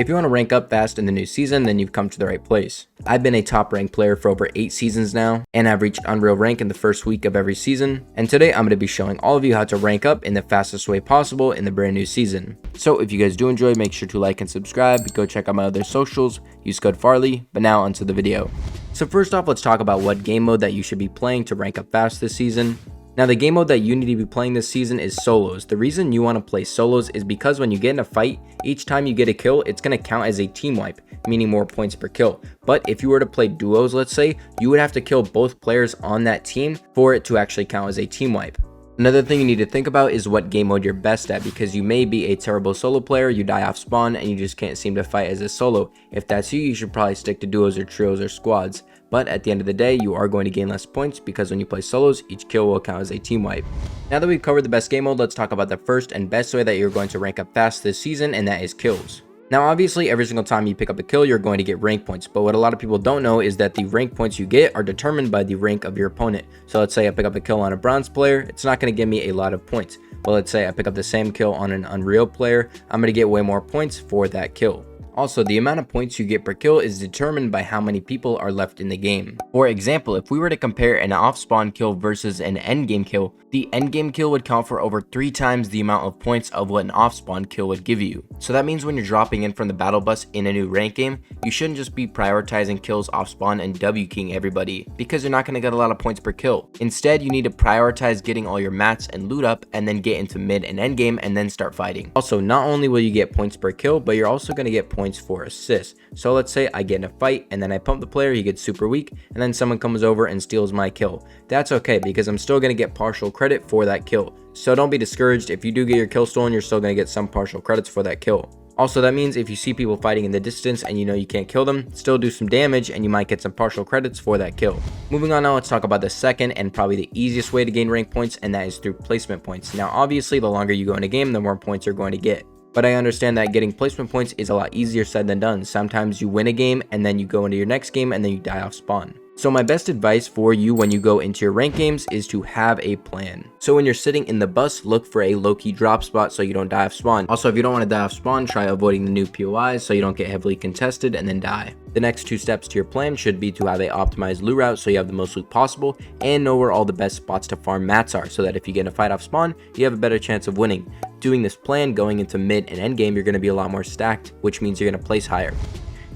If you want to rank up fast in the new season, then you've come to the right place. I've been a top ranked player for over 8 seasons now, and I've reached Unreal rank in the first week of every season, and today I'm going to be showing all of you how to rank up in the fastest way possible in the brand new season. So if you guys do enjoy, make sure to like and subscribe, go check out my other socials, use code Farley, but now onto the video. So first off, let's talk about what game mode that you should be playing to rank up fast this season. Now the game mode that you need to be playing this season is solos. The reason you want to play solos is because when you get in a fight, each time you get a kill, it's going to count as a team wipe, meaning more points per kill. But if you were to play duos, let's say, you would have to kill both players on that team for it to actually count as a team wipe. Another thing you need to think about is what game mode you're best at, because you may be a terrible solo player, you die off spawn, and you just can't seem to fight as a solo. If that's you, you should probably stick to duos or trios or squads. But at the end of the day, you are going to gain less points because when you play solos, each kill will count as a team wipe. Now that we've covered the best game mode, let's talk about the first and best way that you're going to rank up fast this season, and that is kills. Now obviously every single time you pick up a kill, you're going to get rank points, but what a lot of people don't know is that the rank points you get are determined by the rank of your opponent. So let's say I pick up a kill on a bronze player, it's not going to give me a lot of points. But let's say I pick up the same kill on an Unreal player, I'm going to get way more points for that kill. Also, the amount of points you get per kill is determined by how many people are left in the game. For example, if we were to compare an Offspawn kill versus an Endgame kill, the Endgame kill would count for over 3 times the amount of points of what an Offspawn kill would give you. So that means when you're dropping in from the battle bus in a new rank game, you shouldn't just be prioritizing kills Offspawn and W-king everybody, because you're not going to get a lot of points per kill. Instead, you need to prioritize getting all your mats and loot up, and then get into mid and endgame and then start fighting. Also, not only will you get points per kill, but you're also going to get points for assists. So let's say I get in a fight and then I pump the player, he gets super weak, and then someone comes over and steals my kill. That's okay, because I'm still going to get partial credit for that kill. So don't be discouraged. If you do get your kill stolen, you're still going to get some partial credits for that kill. Also, that means if you see people fighting in the distance and you know you can't kill them, still do some damage and you might get some partial credits for that kill. Moving on now, let's talk about the second and probably the easiest way to gain rank points, and that is through placement points. Now obviously the longer you go in a game, the more points you're going to get. But I understand that getting placement points is a lot easier said than done. Sometimes you win a game and then you go into your next game and then you die off spawn. So my best advice for you when you go into your rank games is to have a plan. So when you're sitting in the bus, look for a low-key drop spot so you don't die off spawn. Also, if you don't want to die off spawn, try avoiding the new POIs so you don't get heavily contested and then die. The next 2 steps to your plan should be to have a optimized loot route so you have the most loot possible, and know where all the best spots to farm mats are so that if you get in a fight off spawn, you have a better chance of winning. Doing this plan going into mid and end game, you're going to be a lot more stacked, which means you're going to place higher.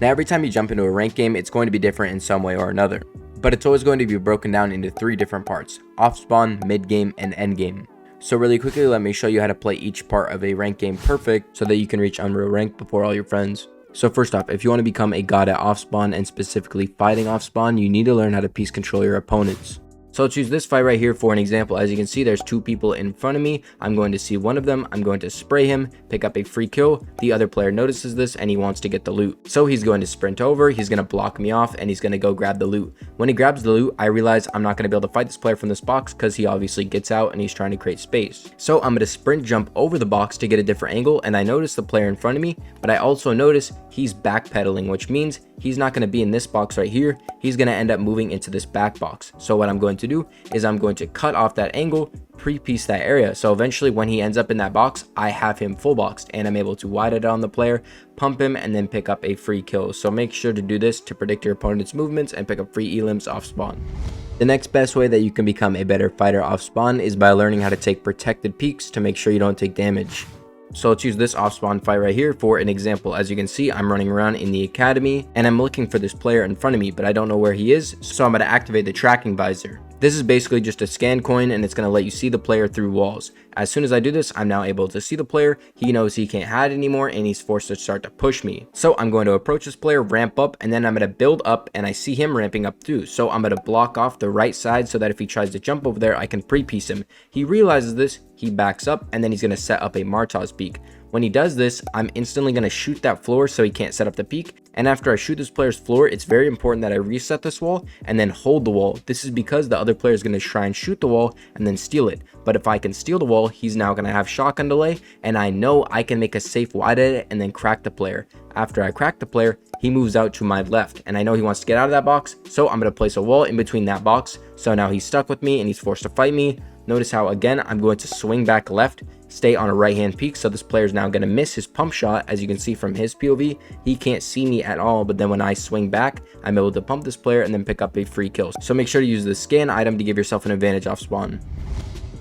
Now every time you jump into a rank game, it's going to be different in some way or another, but it's always going to be broken down into 3 different parts: off spawn, mid game, and end game. So really quickly, let me show you how to play each part of a rank game perfect so that you can reach Unreal rank before all your friends. So first off, if you want to become a god at off spawn and specifically fighting off spawn, you need to learn how to piece control your opponents. So I'll choose this fight right here for an example. As you can see, there's 2 people in front of me. I'm going to see one of them. I'm going to spray him, pick up a free kill. The other player notices this and he wants to get the loot. So he's going to sprint over, he's going to block me off, and he's going to go grab the loot. When he grabs the loot, I realize I'm not going to be able to fight this player from this box because he obviously gets out and he's trying to create space. So I'm going to sprint jump over the box to get a different angle, and I notice the player in front of me, but I also notice he's backpedaling, which means he's not going to be in this box right here. He's going to end up moving into this back box. So what I'm going to do is I'm going to cut off that angle, pre-piece that area, so eventually when he ends up in that box, I have him full boxed and I'm able to wide it on the player, pump him, and then pick up a free kill. So make sure to do this to predict your opponent's movements and pick up free elims off spawn. The next best way that you can become a better fighter off spawn is by learning how to take protected peeks to make sure you don't take damage. So let's use this off spawn fight right here for an example. As you can see, I'm running around in the academy and I'm looking for this player in front of me, but I don't know where he is, so I'm going to activate the tracking visor. This is basically just a scan coin and it's going to let you see the player through walls. As soon as I do this, I'm now able to see the player. He knows he can't hide anymore and he's forced to start to push me. So I'm going to approach this player, ramp up, and then I'm going to build up, and I see him ramping up too. So I'm going to block off the right side so that if he tries to jump over there, I can pre-piece him. He realizes this, he backs up, and then he's going to set up a Martaz peek. When he does this, I'm instantly going to shoot that floor so he can't set up the peek. And after I shoot this player's floor, it's very important that I reset this wall and then hold the wall. This is because the other player is going to try and shoot the wall and then steal it. But if I can steal the wall, he's now going to have shotgun delay, and I know I can make a safe wide at it and then crack the player. After I crack the player, he moves out to my left, and I know he wants to get out of that box, so I'm going to place a wall in between that box. So now he's stuck with me and he's forced to fight me. Notice how again I'm going to swing back left, stay on a right hand peak, so this player is now going to miss his pump shot. As you can see from his POV, he can't see me at all, but then when I swing back, I'm able to pump this player and then pick up a free kill. So make sure to use the scan item to give yourself an advantage off spawn.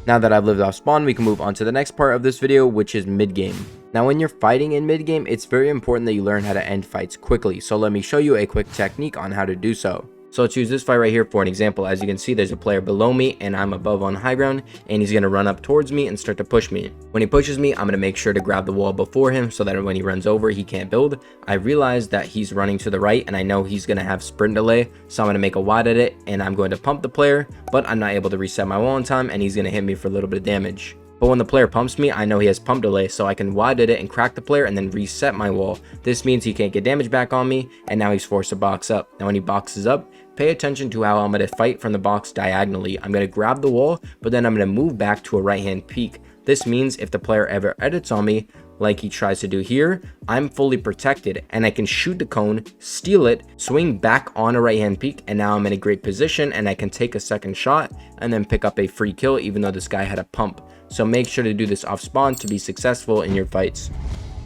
Now that I've lived off spawn, we can move on to the next part of this video, which is mid game. Now when you're fighting in mid game, it's very important that you learn how to end fights quickly, so let me show you a quick technique on how to do so. So let's use this fight right here for an example. As you can see, there's a player below me and I'm above on high ground, and he's going to run up towards me and start to push me. When he pushes me, I'm going to make sure to grab the wall before him so that when he runs over, he can't build. I realize that he's running to the right and I know he's going to have sprint delay, so I'm going to make a wide edit and I'm going to pump the player, but I'm not able to reset my wall in time and he's going to hit me for a little bit of damage. But when the player pumps me, I know he has pump delay, so I can wide edit and crack the player and then reset my wall. This means he can't get damage back on me, and now he's forced to box up. Now when he boxes up, pay attention to how I'm going to fight from the box diagonally. I'm going to grab the wall, but then I'm going to move back to a right hand peak. This means if the player ever edits on me, like he tries to do here, I'm fully protected and I can shoot the cone, steal it, swing back on a right hand peak, and now I'm in a great position and I can take a second shot and then pick up a free kill even though this guy had a pump. So make sure to do this off spawn to be successful in your fights.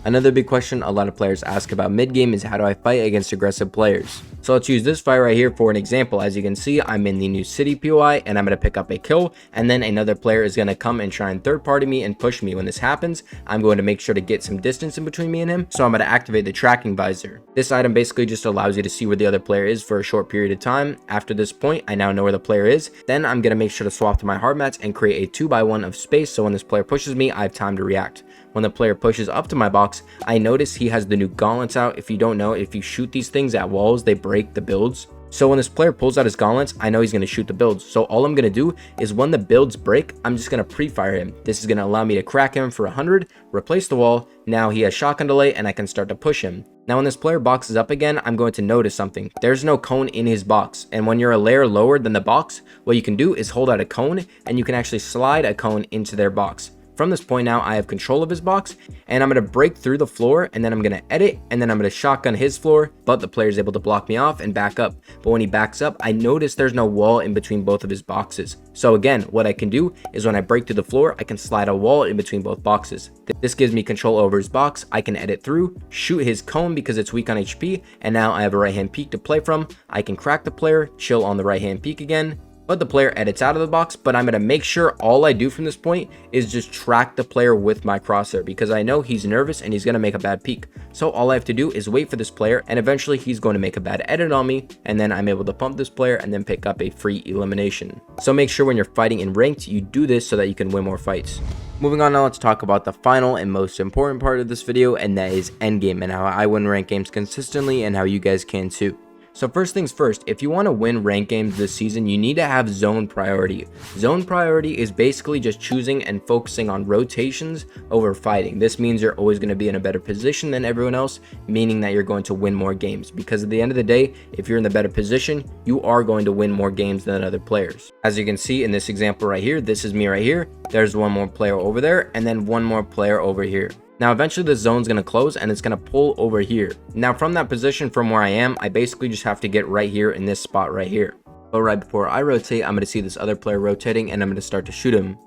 Another big question a lot of players ask about mid game is how do I fight against aggressive players? So let's use this fight right here for an example. As you can see, I'm in the new city POI and I'm going to pick up a kill, and then another player is going to come and try and third party me and push me. When this happens, I'm going to make sure to get some distance in between me and him, so I'm going to activate the tracking visor. This item basically just allows you to see where the other player is for a short period of time. After this point, I now know where the player is. Then I'm going to make sure to swap to my hard mats and create a 2x1 of space, so when this player pushes me, I have time to react. When the player pushes up to my box, I notice he has the new gauntlets out. If you don't know, if you shoot these things at walls, they break the builds. So when this player pulls out his gauntlets, I know he's going to shoot the builds. So all I'm going to do is when the builds break, I'm just going to pre-fire him. This is going to allow me to crack him for 100, replace the wall. Now he has shotgun delay and I can start to push him. Now when this player boxes up again, I'm going to notice something. There's no cone in his box. And when you're a layer lower than the box, what you can do is hold out a cone and you can actually slide a cone into their box. From this point now, I have control of his box, and I'm going to break through the floor, and then I'm going to edit, and then I'm going to shotgun his floor, but the player is able to block me off and back up. But when he backs up, I notice there's no wall in between both of his boxes. So again, what I can do is when I break through the floor, I can slide a wall in between both boxes. This gives me control over his box. I can edit through, shoot his cone because it's weak on HP, and now I have a right hand peak to play from. I can crack the player, chill on the right hand peak again, but the player edits out of the box. But I'm going to make sure all I do from this point is just track the player with my crosshair, because I know he's nervous and he's going to make a bad peek. So all I have to do is wait for this player, and eventually he's going to make a bad edit on me, and then I'm able to pump this player and then pick up a free elimination. So make sure when you're fighting in ranked, you do this so that you can win more fights. Moving on now, let's talk about the final and most important part of this video, and that is endgame and how I win ranked games consistently and how you guys can too. So first things first, if you want to win ranked games this season, you need to have zone priority. Zone priority is basically just choosing and focusing on rotations over fighting. This means you're always going to be in a better position than everyone else, meaning that you're going to win more games. Because at the end of the day, if you're in the better position, you are going to win more games than other players. As you can see in this example right here, this is me right here. There's one more player over there, and then one more player over here. Now eventually the zone's going to close and it's going to pull over here. Now from that position from where I am, I basically just have to get right here in this spot right here. But right before I rotate, I'm going to see this other player rotating and I'm going to start to shoot him.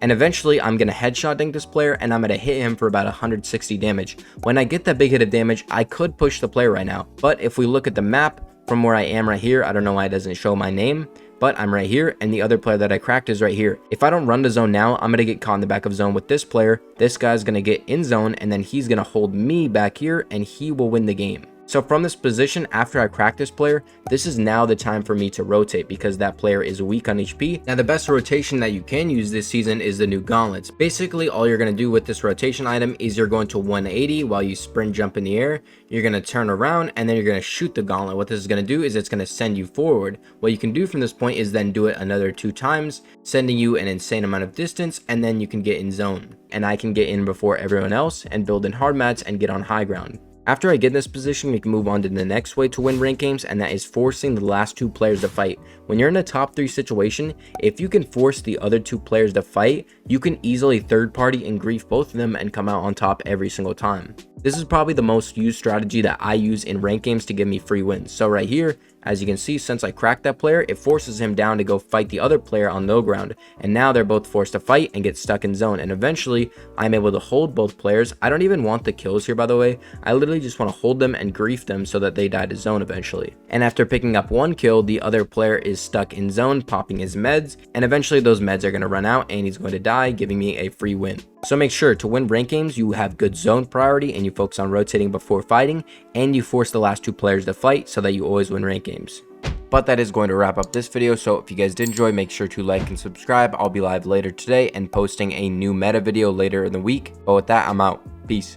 And eventually I'm going to headshot dink this player and I'm going to hit him for about 160 damage. When I get that big hit of damage, I could push the player right now. But if we look at the map from where I am right here, I don't know why it doesn't show my name, but I'm right here and the other player that I cracked is right here. If I don't run to zone now, I'm going to get caught in the back of zone with this player. This guy's going to get in zone and then he's going to hold me back here and he will win the game. So from this position, after I crack this player, this is now the time for me to rotate because that player is weak on HP. Now the best rotation that you can use this season is the new gauntlets. Basically all you're going to do with this rotation item is you're going to 180 while you sprint jump in the air. You're going to turn around and then you're going to shoot the gauntlet. What this is going to do is it's going to send you forward. What you can do from this point is then do it another 2 times, sending you an insane amount of distance, and then you can get in zone. And I can get in before everyone else and build in hard mats and get on high ground. After I get in this position, we can move on to the next way to win ranked games, and that is forcing the last 2 players to fight. When you're in a top 3 situation, if you can force the other 2 players to fight, you can easily third party and grief both of them and come out on top every single time. This is probably the most used strategy that I use in ranked games to give me free wins. So right here, As you can see, since I cracked that player, it forces him down to go fight the other player on low ground, and now they're both forced to fight and get stuck in zone, and eventually I'm able to hold both players. I don't even want the kills here, by the way. I literally just want to hold them and grief them so that they die to zone eventually. And after picking up one kill, the other player is stuck in zone, popping his meds, and eventually those meds are going to run out and he's going to die, giving me a free win. So make sure to win rank games, you have good zone priority and you focus on rotating before fighting, and you force the last two players to fight so that you always win rank games. But that is going to wrap up this video, so if you guys did enjoy, make sure to like and subscribe. I'll be live later today and posting a new meta video later in the week. But with that, I'm out. Peace.